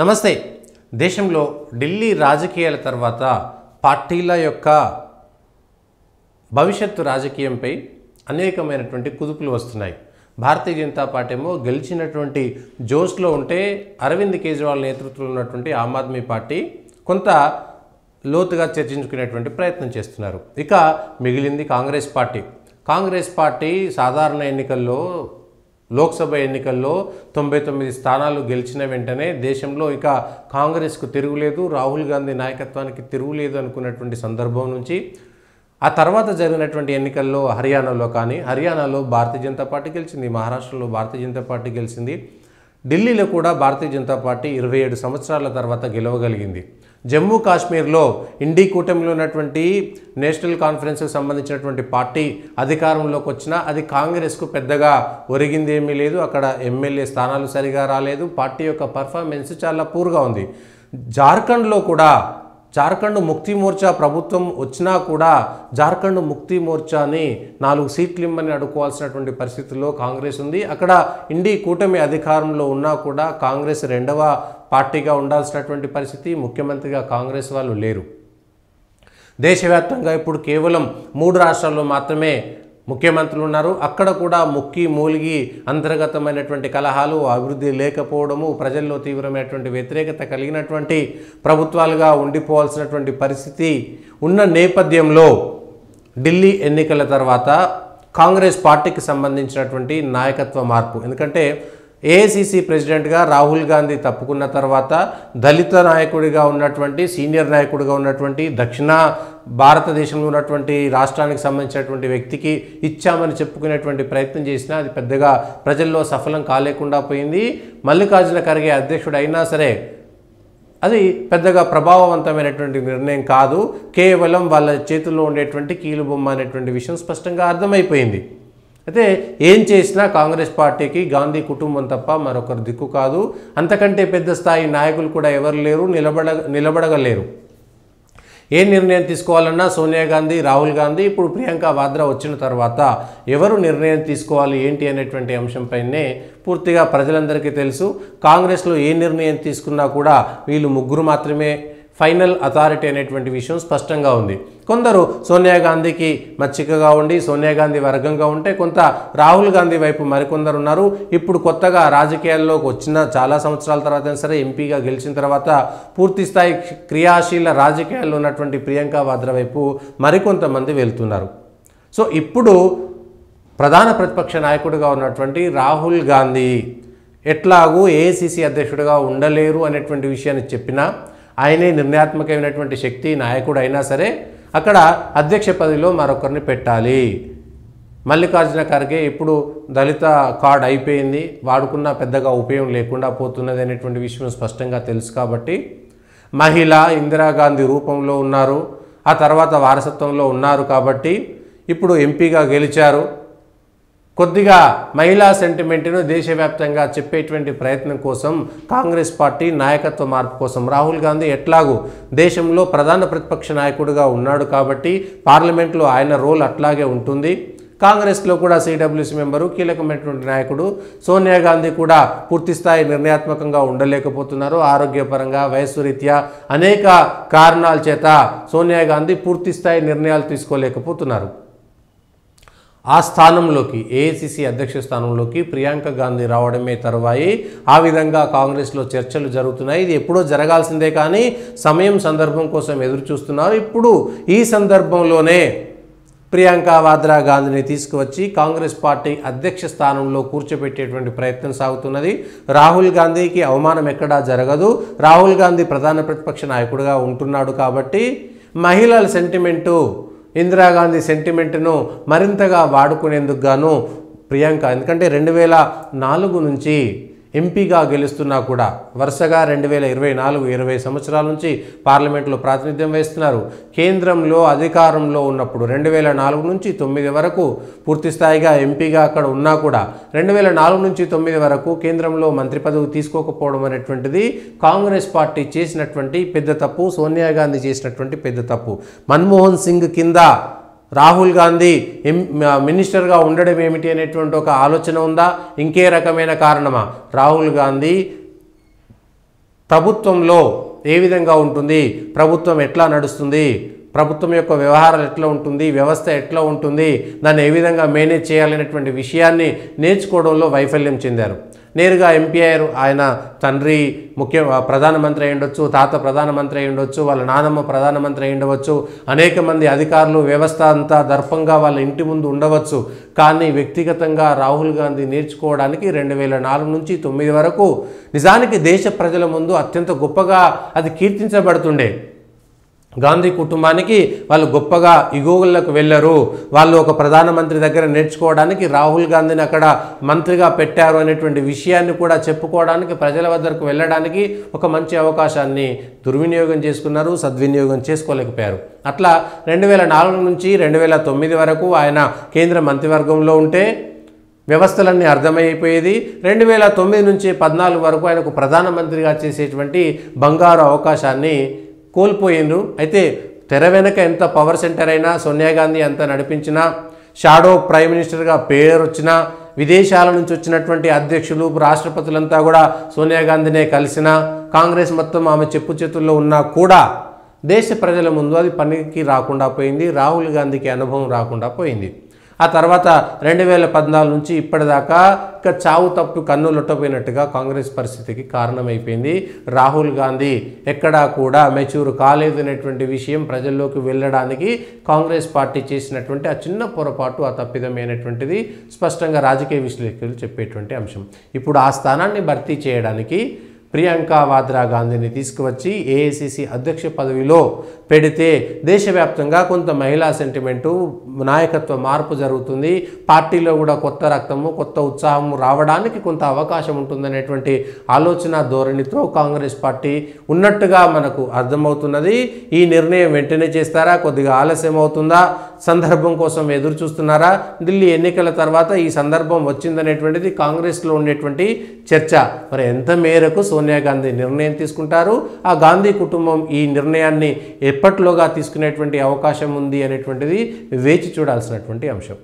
నమస్తే. దేశంలో ఢిల్లీ రాజకీయాల తర్వాత పార్టీల యొక్క భవిష్యత్తు రాజకీయంపై అనేకమైనటువంటి కుదుపులు వస్తున్నాయి. భారతీయ జనతా పార్టీ ఏమో గెలిచినటువంటి జోష్లో ఉంటే అరవింద్ కేజ్రీవాల్ నేతృత్వంలో ఉన్నటువంటి ఆమ్ ఆద్మీ పార్టీ కొంత లోతుగా చర్చించుకునేటువంటి ప్రయత్నం చేస్తున్నారు. ఇక మిగిలింది కాంగ్రెస్ పార్టీ సాధారణ ఎన్నికల్లో లోక్సభ ఎన్నికల్లో 99 స్థానాలు గెలిచిన వెంటనే దేశంలో ఇక కాంగ్రెస్కు తిరుగులేదు, రాహుల్ గాంధీ నాయకత్వానికి తిరుగులేదు అనుకున్నటువంటి సందర్భం నుంచి ఆ తర్వాత జరిగినటువంటి ఎన్నికల్లో హర్యానాలో భారతీయ జనతా పార్టీ గెలిచింది, మహారాష్ట్రలో భారతీయ జనతా పార్టీ గెలిచింది, ఢిల్లీలో కూడా భారతీయ జనతా పార్టీ 27 సంవత్సరాల తర్వాత గెలవగలిగింది. జమ్మూ కాశ్మీర్లో ఇండీ కూటమిలో ఉన్నటువంటి నేషనల్ కాన్ఫరెన్స్కి సంబంధించినటువంటి పార్టీ అధికారంలోకి వచ్చినా అది కాంగ్రెస్కు పెద్దగా ఒరిగింది ఏమీ లేదు. అక్కడ ఎమ్మెల్యే స్థానాలు సరిగా రాలేదు. పార్టీ యొక్క పర్ఫార్మెన్స్ చాలా పూర్గా ఉంది. జార్ఖండ్ ముక్తి మోర్చా ప్రభుత్వం వచ్చినా కూడా జార్ఖండ్ ముక్తి మోర్చాని 4 సీట్లు ఇమ్మని అడుకోవాల్సినటువంటి పరిస్థితుల్లో కాంగ్రెస్ ఉంది. అక్కడ ఇండీ కూటమి అధికారంలో ఉన్నా కూడా కాంగ్రెస్ రెండవ పార్టీగా ఉండాల్సినటువంటి పరిస్థితి. ముఖ్యమంత్రిగా కాంగ్రెస్ వాళ్ళు లేరు. దేశవ్యాప్తంగా ఇప్పుడు కేవలం 3 రాష్ట్రాల్లో మాత్రమే ముఖ్యమంత్రులు ఉన్నారు. అక్కడ కూడా మూలిగి అంతర్గతమైనటువంటి కలహాలు, అభివృద్ధి లేకపోవడము, ప్రజల్లో తీవ్రమైనటువంటి వ్యతిరేకత కలిగినటువంటి ప్రభుత్వాలుగా ఉండిపోవాల్సినటువంటి పరిస్థితి ఉన్న నేపథ్యంలో ఢిల్లీ ఎన్నికల తర్వాత కాంగ్రెస్ పార్టీకి సంబంధించినటువంటి నాయకత్వ మార్పు, ఎందుకంటే ఏఐసిసి ప్రెసిడెంట్గా రాహుల్ గాంధీ తప్పుకున్న తర్వాత దళిత నాయకుడిగా ఉన్నటువంటి సీనియర్ నాయకుడిగా ఉన్నటువంటి దక్షిణ భారతదేశంలో ఉన్నటువంటి రాష్ట్రానికి సంబంధించినటువంటి వ్యక్తికి ఇచ్చామని చెప్పుకునేటువంటి ప్రయత్నం చేసినా అది పెద్దగా ప్రజల్లో సఫలం కాలేకుండా పోయింది. మల్లికార్జున ఖర్గే అధ్యక్షుడు అయినా సరే అది పెద్దగా ప్రభావవంతమైనటువంటి నిర్ణయం కాదు, కేవలం వాళ్ళ చేతుల్లో ఉండేటువంటి కీలుబొమ్మ అనేటువంటి విషయం స్పష్టంగా అర్థమైపోయింది. అయితే ఏం చేసినా కాంగ్రెస్ పార్టీకి గాంధీ కుటుంబం తప్ప మరొకరు దిక్కు కాదు. అంతకంటే పెద్ద స్థాయి నాయకులు కూడా ఎవరు లేరు, నిలబడగలేరు. ఏ నిర్ణయం తీసుకోవాలన్నా సోనియా గాంధీ, రాహుల్ గాంధీ, ఇప్పుడు ప్రియాంక వాద్రా వచ్చిన తర్వాత ఎవరు నిర్ణయం తీసుకోవాలి ఏంటి అనేటువంటి అంశంపైనే పూర్తిగా ప్రజలందరికీ తెలుసు. కాంగ్రెస్లో ఏ నిర్ణయం తీసుకున్నా కూడా వీళ్ళు ముగ్గురు మాత్రమే ఫైనల్ అథారిటీ అనేటువంటి విషయం స్పష్టంగా ఉంది. కొందరు సోనియా గాంధీకి మచ్చికగా ఉండి సోనియా గాంధీ వర్గంగా ఉంటే కొంత రాహుల్ గాంధీ వైపు మరికొందరు ఉన్నారు. ఇప్పుడు కొత్తగా రాజకీయాల్లోకి వచ్చిన చాలా సంవత్సరాల తర్వాత సరే ఎంపీగా గెలిచిన తర్వాత పూర్తి స్థాయి క్రియాశీల రాజకీయాల్లో ఉన్నటువంటి ప్రియాంక వాద్రా వైపు మరికొంతమంది వెళ్తున్నారు. సో ఇప్పుడు ప్రధాన ప్రతిపక్ష నాయకుడిగా ఉన్నటువంటి రాహుల్ గాంధీ ఎట్లాగూ ఏఐసిసి అధ్యక్షుడిగా ఉండలేరు అనేటువంటి విషయాన్ని చెప్పినా ఆయనే నిర్ణయాత్మకమైనటువంటి శక్తి నాయకుడు అయినా సరే అక్కడ అధ్యక్ష పదవిలో మరొకరిని పెట్టాలి. మల్లికార్జున ఖర్గే ఇప్పుడు దళిత కార్డ్ అయిపోయింది, వాడుకున్న పెద్దగా ఉపయోగం లేకుండా పోతున్నది అనేటువంటి విషయం స్పష్టంగా తెలుసు. కాబట్టి మహిళ ఇందిరాగాంధీ రూపంలో ఉన్నారు, ఆ తర్వాత వారసత్వంలో ఉన్నారు. కాబట్టి ఇప్పుడు ఎంపీగా గెలిచారు. కొద్దిగా మహిళా సెంటిమెంట్ను దేశవ్యాప్తంగా చెప్పేటువంటి ప్రయత్నం కోసం కాంగ్రెస్ పార్టీ నాయకత్వ మార్పు కోసం రాహుల్ గాంధీ ఎట్లాగూ దేశంలో ప్రధాన ప్రతిపక్ష నాయకుడిగా ఉన్నాడు కాబట్టి పార్లమెంట్లో ఆయన రోల్ అట్లాగే ఉంటుంది. కాంగ్రెస్లో కూడా సిడబ్ల్యూసీ మెంబరు, కీలకమైనటువంటి నాయకుడు సోనియా గాంధీ కూడా పూర్తిస్థాయి నిర్ణయాత్మకంగా ఉండలేకపోతున్నారు. ఆరోగ్యపరంగా, వయస్సు రీత్యా అనేక కారణాల చేత సోనియా గాంధీ పూర్తిస్థాయి నిర్ణయాలు తీసుకోలేకపోతున్నారు. ఆ స్థానంలోకి ఏఐసిసి అధ్యక్ష స్థానంలోకి ప్రియాంక గాంధీ రావడమే తరువాయి ఆ విధంగా కాంగ్రెస్లో చర్చలు జరుగుతున్నాయి. ఇది ఎప్పుడో జరగాల్సిందే కానీ సమయం సందర్భం కోసం ఎదురు చూస్తున్నారు. ఇప్పుడు ఈ సందర్భంలోనే ప్రియాంక వాద్రా గాంధీని తీసుకువచ్చి కాంగ్రెస్ పార్టీ అధ్యక్ష స్థానంలో కూర్చోబెట్టేటువంటి ప్రయత్నం సాగుతున్నది. రాహుల్ గాంధీకి అవమానం ఎక్కడా జరగదు. రాహుల్ గాంధీ ప్రధాన ప్రతిపక్ష నాయకుడిగా ఉంటున్నాడు కాబట్టి మహిళల సెంటిమెంటు, ఇందిరాగాంధీ సెంటిమెంట్ను మరింతగా వాడుకునేందుకు గాను ప్రియాంక, ఎందుకంటే 2004 నుంచి ఎంపీగా గెలుస్తున్నా కూడా వరుసగా 2024 20 సంవత్సరాల నుంచి పార్లమెంట్లో ప్రాతినిధ్యం వహిస్తున్నారు. కేంద్రంలో అధికారంలో ఉన్నప్పుడు 2004 నుంచి 9 వరకు పూర్తిస్థాయిగా ఎంపీగా అక్కడ ఉన్నా కూడా 2004 నుంచి 9 వరకు కేంద్రంలో మంత్రి పదవి తీసుకోకపోవడం అనేటువంటిది కాంగ్రెస్ పార్టీ చేసినటువంటి పెద్ద తప్పు, సోనియా గాంధీ చేసినటువంటి పెద్ద తప్పు. మన్మోహన్ సింగ్ కింద రాహుల్ గాంధీ మినిస్టర్గా ఉండడం ఏమిటి అనేటువంటి ఒక ఆలోచన ఉందా? ఇంకే రకమైన కారణమా? రాహుల్ గాంధీ ప్రభుత్వంలో ఏ విధంగా ఉంటుంది, ప్రభుత్వం ఎట్లా నడుస్తుంది, ప్రభుత్వం యొక్క వ్యవహారాలు ఎట్లా ఉంటుంది, వ్యవస్థ ఎట్లా ఉంటుంది, దాన్ని ఏ విధంగా మేనేజ్ చేయాలనేటువంటి విషయాన్ని నేర్చుకోవడంలో వైఫల్యం చెందారు. నేరుగా ఎంపీ అయ్యారు. ఆయన తండ్రి ప్రధానమంత్రి అయి ఉండొచ్చు, తాత ప్రధానమంత్రి అయి ఉండొచ్చు, వాళ్ళ నానమ్మ ప్రధానమంత్రి అయి ఉండవచ్చు, అనేక మంది అధికారులు, వ్యవస్థ అంతా దర్పంగా వాళ్ళ ఇంటి ముందు ఉండవచ్చు. కానీ వ్యక్తిగతంగా రాహుల్ గాంధీ నేర్చుకోవడానికి 2004 నుంచి 2009 వరకు నిజానికి దేశ ప్రజల ముందు అత్యంత గొప్పగా అది కీర్తించబడుతుండే. గాంధీ కుటుంబానికి వాళ్ళు గొప్పగా ఇగోగులకు వెళ్ళరు, వాళ్ళు ఒక ప్రధానమంత్రి దగ్గర నేర్చుకోవడానికి రాహుల్ గాంధీని అక్కడ మంత్రిగా పెట్టారు అనేటువంటి విషయాన్ని కూడా చెప్పుకోవడానికి, ప్రజల వద్దకు వెళ్ళడానికి ఒక మంచి అవకాశాన్ని దుర్వినియోగం చేసుకున్నారు, సద్వినియోగం చేసుకోలేకపోయారు. అట్లా 2004 నుంచి 2009 వరకు ఆయన కేంద్ర మంత్రివర్గంలో ఉంటే వ్యవస్థలన్నీ అర్థమైపోయేది. 2009 నుంచి 2014 వరకు ఆయనకు ప్రధానమంత్రిగా చేసేటువంటి బంగారు అవకాశాన్ని కోల్పోయిండ్రు. అయితే తెర వెనక ఎంత పవర్ సెంటర్ అయినా, సోనియా గాంధీ అంత నడిపించినా, షాడో ప్రైమ్ మినిస్టర్గా పేరు వచ్చినా, విదేశాల నుంచి వచ్చినటువంటి అధ్యక్షులు, రాష్ట్రపతులంతా కూడా సోనియా గాంధీనే కలిసినా, కాంగ్రెస్ మొత్తం ఆమె చెప్పు చేతుల్లో ఉన్నా కూడా దేశ ప్రజల ముందు అది పనికి రాకుండా పోయింది. రాహుల్ గాంధీకి అనుభవం రాకుండా పోయింది. ఆ తర్వాత 2014 నుంచి ఇప్పటిదాకా ఇక చావు తప్పు కన్ను లొట్టపోయినట్టుగా కాంగ్రెస్ పరిస్థితికి కారణమైపోయింది. రాహుల్ గాంధీ ఎక్కడా కూడా మెచ్యూర్ కాలేదు అనేటువంటి విషయం ప్రజల్లోకి వెళ్ళడానికి కాంగ్రెస్ పార్టీ చేసినటువంటి ఆ చిన్న పొరపాటు, ఆ తప్పిదమైనటువంటిది స్పష్టంగా రాజకీయ విశ్లేషకులు చెప్పేటువంటి అంశం. ఇప్పుడు ఆ స్థానాన్ని భర్తీ చేయడానికి ప్రియాంక వాద్రా గాంధీని తీసుకువచ్చి ఏఐసిసి అధ్యక్ష పదవిలో పెడితే దేశవ్యాప్తంగా కొంత మహిళా సెంటిమెంటు, నాయకత్వ మార్పు జరుగుతుంది, పార్టీలో కూడా కొత్త రక్తము, కొత్త ఉత్సాహము రావడానికి కొంత అవకాశం ఉంటుందనేటువంటి ఆలోచన ధోరణితో కాంగ్రెస్ పార్టీ ఉన్నట్టుగా మనకు అర్థమవుతున్నది. ఈ నిర్ణయం వెంటనే చేస్తారా, కొద్దిగా ఆలస్యం అవుతుందా, సందర్భం కోసం ఎదురు చూస్తున్నారా, ఢిల్లీ ఎన్నికల తర్వాత ఈ సందర్భం వచ్చిందనేటువంటిది కాంగ్రెస్లో ఉండేటువంటి చర్చ. మరి ఎంత మేరకు సోనియా గాంధీ నిర్ణయం తీసుకుంటారు, ఆ గాంధీ కుటుంబం ఈ నిర్ణయాన్ని ఎప్పట్లోగా తీసుకునేటువంటి అవకాశం ఉంది అనేటువంటిది వేచి చూడాల్సినటువంటి అంశం.